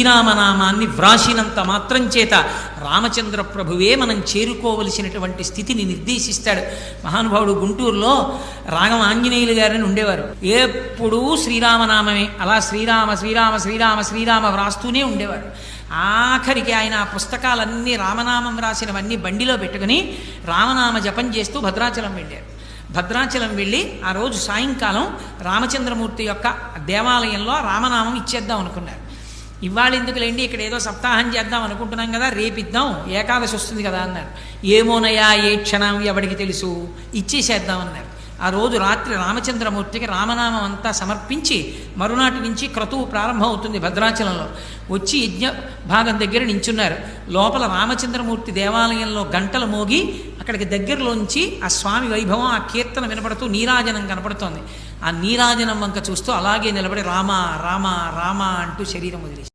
శ్రీరామనామాన్ని వ్రాసినంత మాత్రం చేత రామచంద్ర ప్రభువే మనం చేరుకోవలసినటువంటి స్థితిని నిర్దేశిస్తాడు. మహానుభావుడు గుంటూరులో రాగం ఆంజనేయులు గారని ఉండేవారు. ఎప్పుడూ శ్రీరామనామమే, అలా శ్రీరామ శ్రీరామ శ్రీరామ శ్రీరామ వ్రాస్తూనే ఉండేవారు. ఆఖరికి ఆయన ఆ పుస్తకాలన్నీ రామనామం రాసినవన్నీ బండిలో పెట్టుకుని రామనామ జపం చేస్తూ భద్రాచలం వెళ్ళారు. భద్రాచలం వెళ్ళి ఆ రోజు సాయంకాలం రామచంద్రమూర్తి యొక్క దేవాలయంలో రామనామం ఇచ్చేద్దాం అనుకున్నారు. ఇవాళ ఎందుకులేండి, ఇక్కడ ఏదో సప్తాహం చేద్దాం అనుకుంటున్నాం కదా, రేపిద్దాం, ఏకాదశి వస్తుంది కదా అన్నారు. ఏమోనయా, ఏ క్షణం ఎవడికి తెలుసు, ఇచ్చేసేద్దాం అన్నారు. ఆ రోజు రాత్రి రామచంద్రమూర్తికి రామనామం అంతా సమర్పించి మరునాటి నుంచి క్రతువు ప్రారంభం అవుతుంది. భద్రాచలంలో వచ్చి యజ్ఞ భాగం దగ్గర నించున్నారు. లోపల రామచంద్రమూర్తి దేవాలయంలో గంటలు మోగి అక్కడికి దగ్గరలోంచి ఆ స్వామి వైభవం, ఆ కీర్తన వినపడుతూ నీరాజనం కనపడుతోంది. ఆ నీరాజనం వంక చూస్తూ అలాగే నిలబడి రామ రామ రామ అంటూ శరీరం వదిలేసి